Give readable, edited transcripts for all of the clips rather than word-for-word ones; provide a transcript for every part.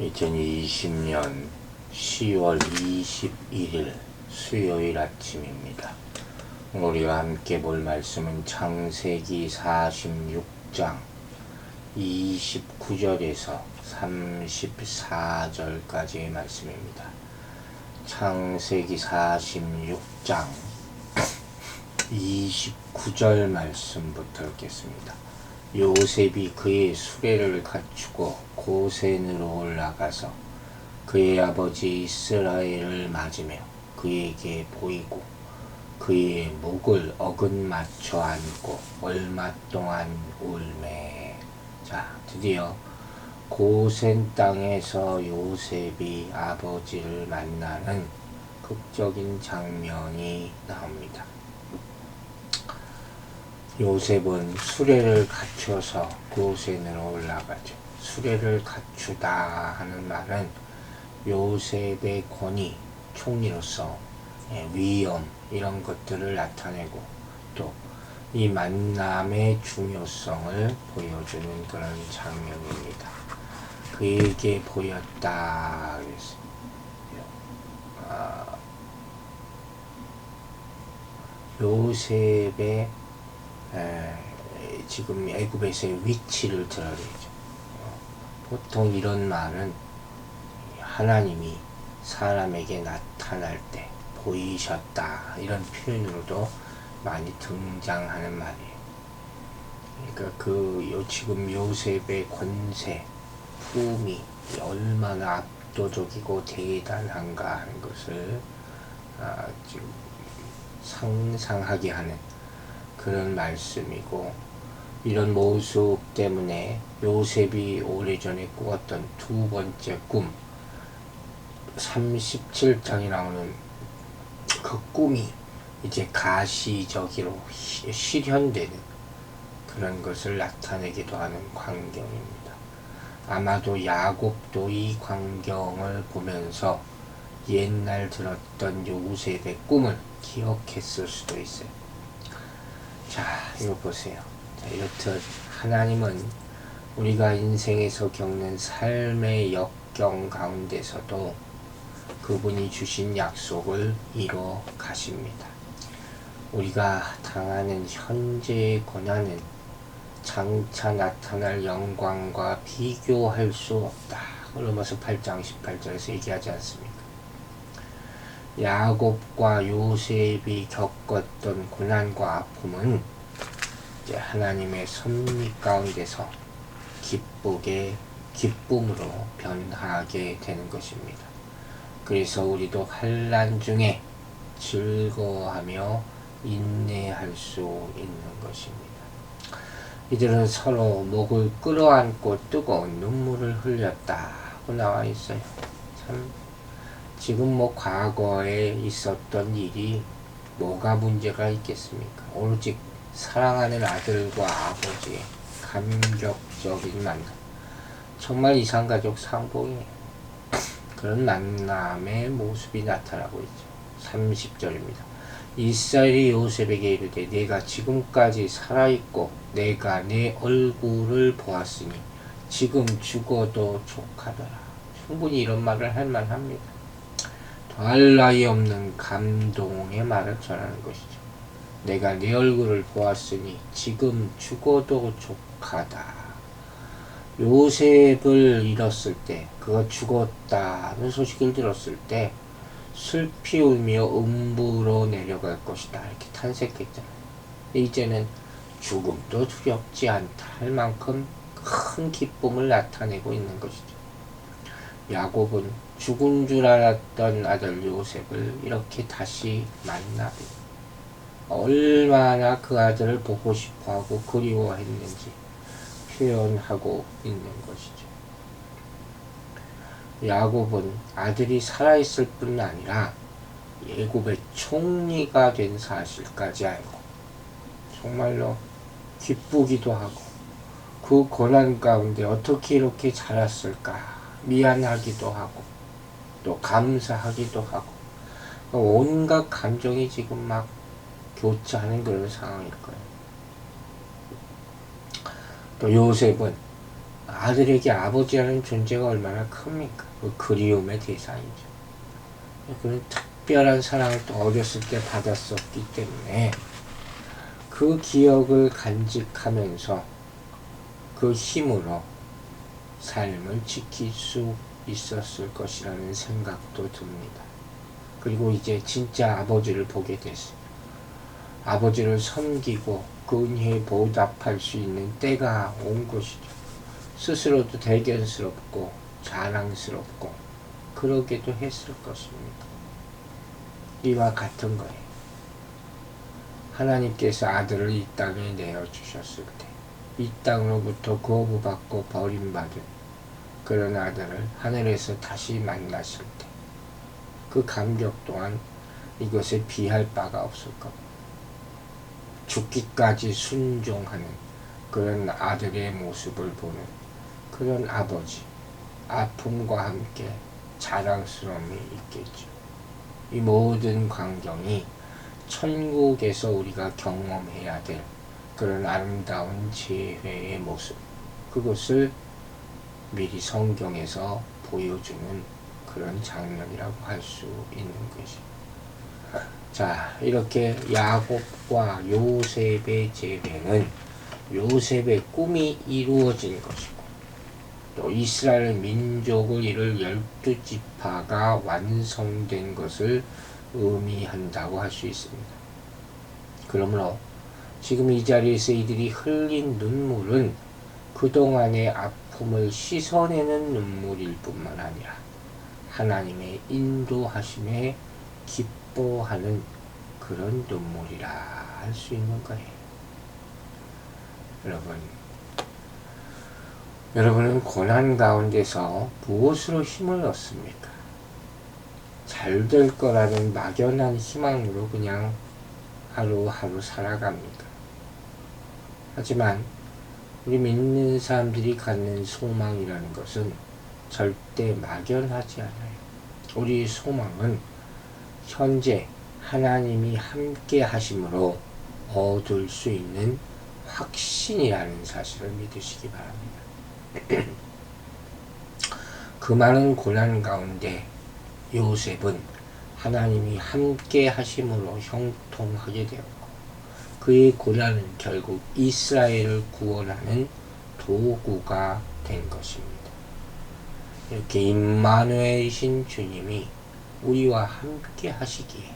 2020년 10월 21일 수요일 아침입니다. 오늘 우리가 함께 볼 말씀은 창세기 46장 29절에서 34절까지의 말씀입니다. 창세기 46장 29절 말씀부터 읽겠습니다. 요셉이 그의 수레를 갖추고 고센으로 올라가서 그의 아버지 이스라엘을 맞으며 그에게 보이고 그의 목을 어긋맞춰 안고 얼마 동안 울매. 자, 드디어 고센 땅에서 요셉이 아버지를 만나는 극적인 장면이 나옵니다. 요셉은 수레를 갖춰서 고센으로 올라가죠. 수레를 갖추다 하는 말은 요셉의 권위, 총리로서 위엄 이런 것들을 나타내고 또 이 만남의 중요성을 보여주는 그런 장면입니다. 그에게 보였다 그랬어요. 요셉의 지금 애굽에서의 위치를 드러내죠. 보통 이런 말은 하나님이 사람에게 나타날 때 보이셨다 이런 표현으로도 많이 등장하는 말이에요. 그러니까 지금 요셉의 권세, 품이 얼마나 압도적이고 대단한가 하는 것을 지금 상상하게 하는 그런 말씀이고, 이런 모습 때문에 요셉이 오래전에 꾸었던 두 번째 꿈 37장에 나오는 그 꿈이 이제 가시적으로 실현되는 그런 것을 나타내기도 하는 광경입니다. 아마도 야곱도 이 광경을 보면서 옛날 들었던 요셉의 꿈을 기억했을 수도 있어요. 자, 이거 보세요. 자, 이렇듯 하나님은 우리가 인생에서 겪는 삶의 역경 가운데서도 그분이 주신 약속을 이뤄 가십니다. 우리가 당하는 현재의 고난은 장차 나타날 영광과 비교할 수 없다. 로마서 8장 18절에서 얘기하지 않습니까? 야곱과 요셉이 겪었던 고난과 아픔은 이제 하나님의 섭리 가운데서 기쁨으로 변하게 되는 것입니다. 그래서 우리도 환난 중에 즐거워하며 인내할 수 있는 것입니다. 이들은 서로 목을 끌어안고 뜨거운 눈물을 흘렸다고 나와 있어요. 참, 지금 과거에 있었던 일이 뭐가 문제가 있겠습니까? 오로지 사랑하는 아들과 아버지의 감격적인 만남. 정말 이산가족 상봉이에요. 그런 만남의 모습이 나타나고 있죠. 30절입니다. 이스라엘이 요셉에게 이르되 내가 지금까지 살아있고 내가 내 얼굴을 보았으니 지금 죽어도 족하더라. 충분히 이런 말을 할 만합니다. 더할 나위 없는 감동의 말을 전하는 것이죠. 내가 내 얼굴을 보았으니 지금 죽어도 족하다. 요셉을 잃었을 때, 그가 죽었다는 소식을 들었을 때 슬피 울며 음부로 내려갈 것이다 이렇게 탄색했잖아요. 이제는 죽음도 두렵지 않다 할 만큼 큰 기쁨을 나타내고 있는 것이죠. 야곱은 죽은 줄 알았던 아들 요셉을 이렇게 다시 만나고 얼마나 그 아들을 보고 싶어하고 그리워했는지 표현하고 있는 것이죠. 야곱은 아들이 살아있을 뿐 아니라 애굽의 총리가 된 사실까지 알고 정말로 기쁘기도 하고 그 고난 가운데 어떻게 이렇게 자랐을까 미안하기도 하고 또 감사하기도 하고 온갖 감정이 지금 막 교차하는 그런 상황일 거예요. 또 요셉은 아들에게 아버지라는 존재가 얼마나 큽니까? 그 그리움의 대상이죠. 그는 특별한 사랑을 또 어렸을 때 받았었기 때문에 그 기억을 간직하면서 그 힘으로 삶을 지킬 수 있었을 것이라는 생각도 듭니다. 그리고 이제 진짜 아버지를 보게 됐어요. 아버지를 섬기고 그 은혜에 보답할 수 있는 때가 온 것이죠. 스스로도 대견스럽고 자랑스럽고 그러게도 했을 것입니다. 이와 같은 거예요. 하나님께서 아들을 이 땅에 내어주셨을 때 이 땅으로부터 거부받고 버림받은 그런 아들을 하늘에서 다시 만났을 때 그 감격 또한 이것에 비할 바가 없을 겁니다. 죽기까지 순종하는 그런 아들의 모습을 보는 그런 아버지, 아픔과 함께 자랑스러움이 있겠죠. 이 모든 광경이 천국에서 우리가 경험해야 될 그런 아름다운 재회의 모습, 그것을 미리 성경에서 보여주는 그런 장면이라고 할 수 있는 것입니다. 자, 이렇게 야곱과 요셉의 재회는 요셉의 꿈이 이루어진 것이고 또 이스라엘 민족을 이룰 12지파가 완성된 것을 의미한다고 할 수 있습니다. 그러므로 지금 이 자리에서 이들이 흘린 눈물은 그동안의 아픔을 씻어내는 눈물일 뿐만 아니라 하나님의 인도하심에 기뻐하는 그런 눈물이라 할 수 있는 거예요. 여러분은 고난 가운데서 무엇으로 힘을 얻습니까? 잘 될 거라는 막연한 희망으로 그냥 하루하루 살아갑니다. 하지만 우리 믿는 사람들이 갖는 소망이라는 것은 절대 막연하지 않아요. 우리 소망은 현재 하나님이 함께 하심으로 얻을 수 있는 확신이라는 사실을 믿으시기 바랍니다. 그 많은 고난 가운데 요셉은 하나님이 함께 하심으로 형통하게 되었고 그의 고난은 결국 이스라엘을 구원하는 도구가 된 것입니다. 이렇게 임마누엘이신 주님이 우리와 함께 하시기에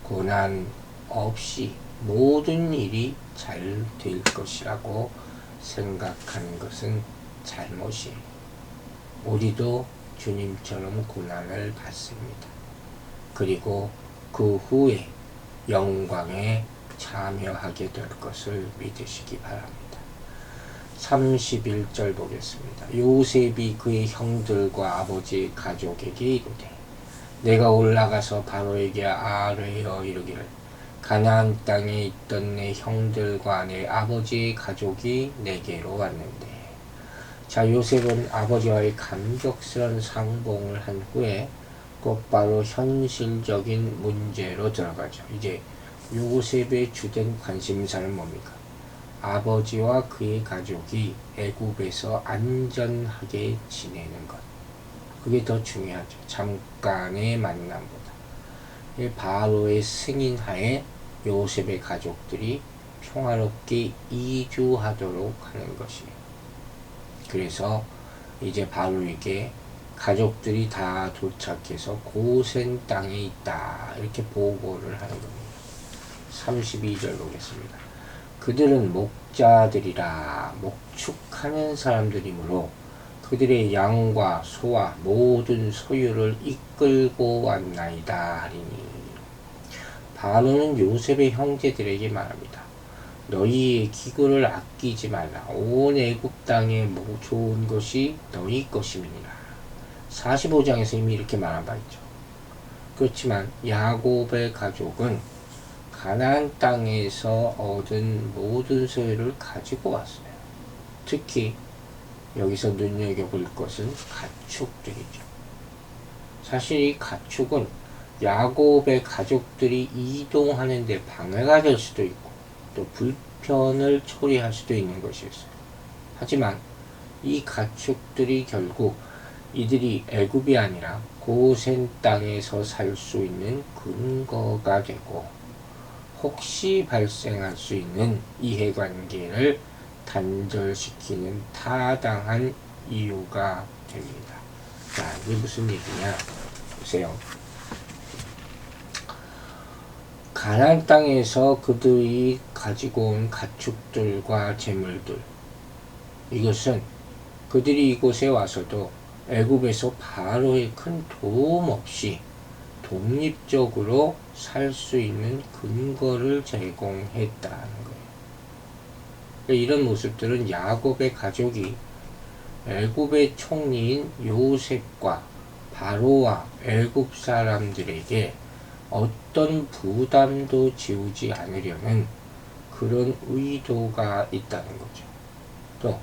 고난 없이 모든 일이 잘 될 것이라고 생각하는 것은 잘못이에요. 우리도 주님처럼 고난을 받습니다. 그리고 그 후에 영광에 참여하게 될 것을 믿으시기 바랍니다. 31절 보겠습니다. 요셉이 그의 형들과 아버지의 가족에게 이르되 내가 올라가서 바로에게 아뢰어 이르기를 가나안 땅에 있던 내 형들과 내 아버지의 가족이 내게로 왔는데. 자, 요셉은 아버지와의 감격스러운 상봉을 한 후에 곧바로 현실적인 문제로 들어가죠. 이제 요셉의 주된 관심사는 뭡니까? 아버지와 그의 가족이 애굽에서 안전하게 지내는 것. 그게 더 중요하죠. 잠깐의 만남보다. 바로의 승인하에 요셉의 가족들이 평화롭게 이주하도록 하는 것이에요. 그래서 이제 바로에게 가족들이 다 도착해서 고센 땅에 있다 이렇게 보고를 하는 겁니다. 32절 보겠습니다. 그들은 목자들이라 목축하는 사람들이므로 그들의 양과 소와 모든 소유를 이끌고 왔나이다 하리니. 바로는 요셉의 형제들에게 말합니다. 너희의 기구를 아끼지 말라. 온 애굽 땅에 좋은 것이 너희 것임이니라. 45장에서 이미 이렇게 말한 바 있죠. 그렇지만 야곱의 가족은 가나안 땅에서 얻은 모든 소유를 가지고 왔어요. 특히 여기서 눈여겨볼 것은 가축들이죠. 사실 이 가축은 야곱의 가족들이 이동하는 데 방해가 될 수도 있고 또 불편을 초래할 수도 있는 것이었어요. 하지만 이 가축들이 결국 이들이 애굽이 아니라 고센 땅에서 살 수 있는 근거가 되고 혹시 발생할 수 있는 이해관계를 단절시키는 타당한 이유가 됩니다. 자, 이게 무슨 얘기냐? 보세요. 가나안 땅에서 그들이 가지고 온 가축들과 재물들, 이것은 그들이 이곳에 와서도 애굽에서 바로의 큰 도움 없이 독립적으로 살 수 있는 근거를 제공했다는 거예요. 이런 모습들은 야곱의 가족이 애굽의 총리인 요셉과 바로와 애굽 사람들에게 어떤 부담도 지우지 않으려는 그런 의도가 있다는 거죠. 또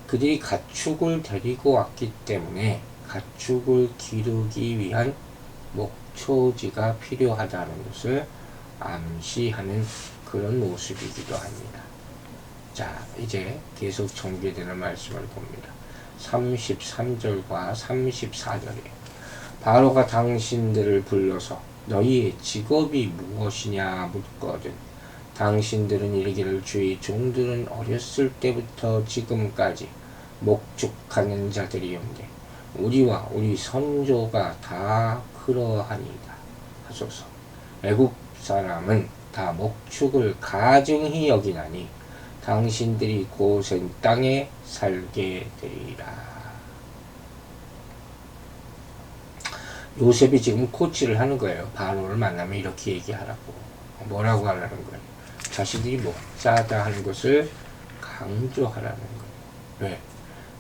그들이 가축을 데리고 왔기 때문에 가축을 기르기 위한 목초지가 필요하다는 것을 암시하는 그런 모습이기도 합니다. 자, 이제 계속 전개되는 말씀을 봅니다. 33절과 34절이에요. 바로가 당신들을 불러서 너희의 직업이 무엇이냐 묻거든 당신들은 이르기를 주의 종들은 어렸을 때부터 지금까지 목축하는 자들이온데 우리와 우리 선조가 다 그러하니이다 하소서. 애굽 사람은 다 목축을 가증히 여기나니 당신들이 고센 땅에 살게 되리라. 요셉이 지금 코치를 하는 거예요. 바로를 만나면 이렇게 얘기하라고. 뭐라고 하라는 거예요? 자신들이 목자다 하는 것을 강조하라는 거예요. 왜?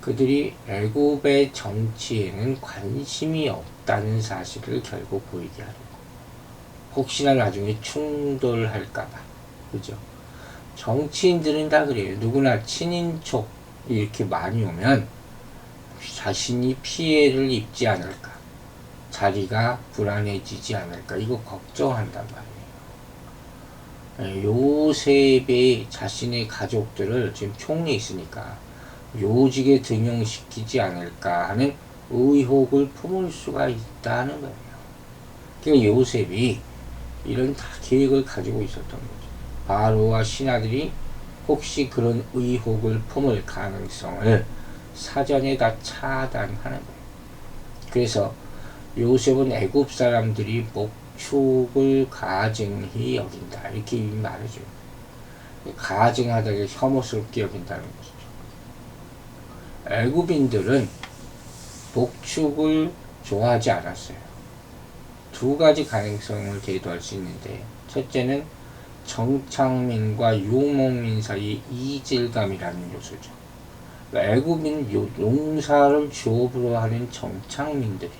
그들이 애굽의 정치에는 관심이 없다는 사실을 결국 보이게 하는 거예요. 혹시나 나중에 충돌할까봐. 그죠? 정치인들은 다 그래요. 누구나 친인척 이렇게 많이 오면 자신이 피해를 입지 않을까. 자리가 불안해지지 않을까. 이거 걱정한단 말이에요. 요셉이 자신의 가족들을 지금 총리에 있으니까 요직에 등용시키지 않을까 하는 의혹을 품을 수가 있다는 거예요. 그러니까 요셉이 이런 다 계획을 가지고 있었던 거죠. 바로와 신하들이 혹시 그런 의혹을 품을 가능성을 사전에 다 차단하는 거예요. 그래서 요셉은 애굽 사람들이 목축을 가증히 여긴다 이렇게 말해줘요. 가증하다가 혐오스럽게 여긴다는 것이죠. 애굽인들은 목축을 좋아하지 않았어요. 두 가지 가능성을 대두할 수 있는데 첫째는 정착민과 유목민 사이 이질감이라는 요소죠. 애굽인 농사를 주업으로 하는 정착민들이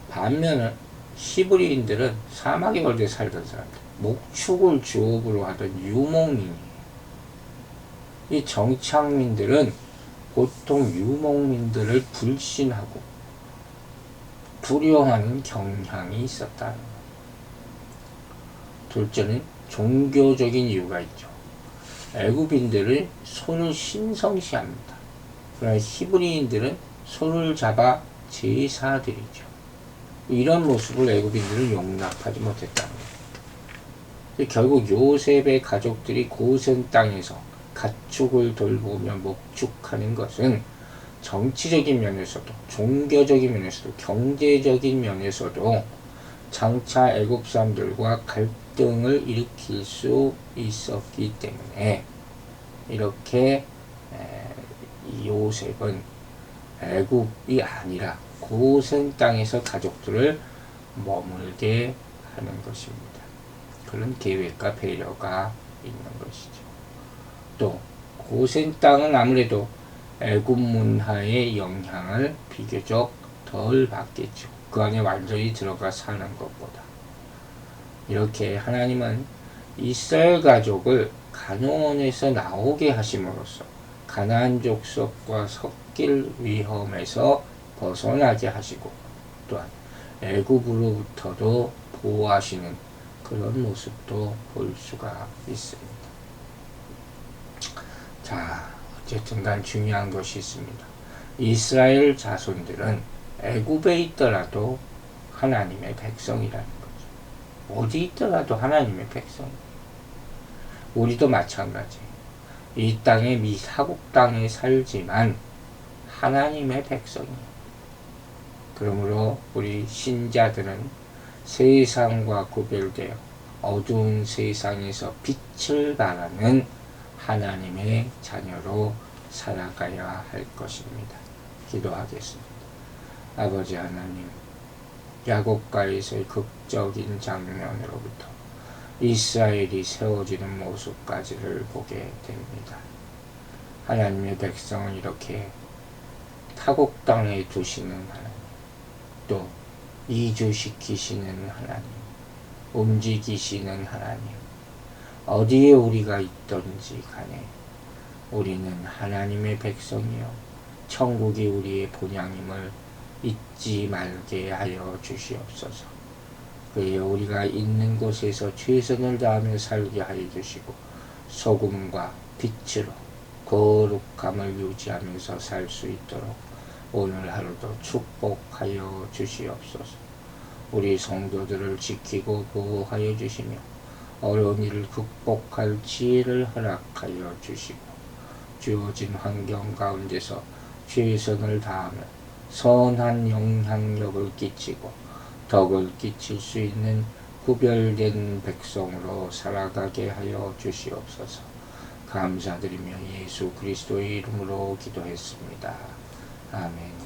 반면에 히브리인들은 사막에 걸려 살던 사람들, 목축을 주업으로 하던 유목민이에요. 이 정착민들은 보통 유목민들을 불신하고 두려워하는 경향이 있었다는 거예요. 둘째는 종교적인 이유가 있죠. 애굽인들은 소를 신성시합니다. 그러나 히브리인들은 소를 잡아 제사드리죠. 이런 모습을 애굽인들은 용납하지 못했다는 거예요. 결국 요셉의 가족들이 고센 땅에서 가축을 돌보며 목축하는 것은 정치적인 면에서도 종교적인 면에서도 경제적인 면에서도 장차 애굽 사람들과 갈등을 일으킬 수 있었기 때문에 이렇게 요셉은 애굽이 아니라 고센 땅에서 가족들을 머물게 하는 것입니다. 그런 계획과 배려가 있는 것이죠. 또 고센 땅은 아무래도 애굽 문화의 영향을 비교적 덜 받겠죠. 그 안에 완전히 들어가 사는 것보다. 이렇게 하나님은 이스라엘 가족을 가나안에서 나오게 하심으로써 가나안 족속과 섞일 위험에서 벗어나게 하시고 또한 애굽으로부터도 보호하시는 그런 모습도 볼 수가 있습니다. 자, 어쨌든 간 중요한 것이 있습니다. 이스라엘 자손들은 애굽에 있더라도 하나님의 백성이라는 거죠. 어디 있더라도 하나님의 백성. 우리도 마찬가지. 이 땅에 미사국 땅에 살지만 하나님의 백성이에요. 그러므로 우리 신자들은 세상과 구별되어 어두운 세상에서 빛을 발하는 하나님의 자녀로 살아가야 할 것입니다. 기도하겠습니다. 아버지 하나님, 야곱가에서의 극적인 장면으로부터 이스라엘이 세워지는 모습까지를 보게 됩니다. 하나님의 백성을 이렇게 타국 땅에 두시는 하나님, 또 이주시키시는 하나님, 움직이시는 하나님, 어디에 우리가 있든지 간에 우리는 하나님의 백성이요 천국이 우리의 본향임을 잊지 말게 하여 주시옵소서. 그에 우리가 있는 곳에서 최선을 다하며 살게 하여 주시고 소금과 빛으로 거룩함을 유지하면서 살 수 있도록 오늘 하루도 축복하여 주시옵소서. 우리 성도들을 지키고 보호하여 주시며 어려운 일을 극복할 지혜를 허락하여 주시고 주어진 환경 가운데서 최선을 다하며 선한 영향력을 끼치고 덕을 끼칠 수 있는 구별된 백성으로 살아가게 하여 주시옵소서. 감사드리며 예수 그리스도의 이름으로 기도했습니다. 아멘.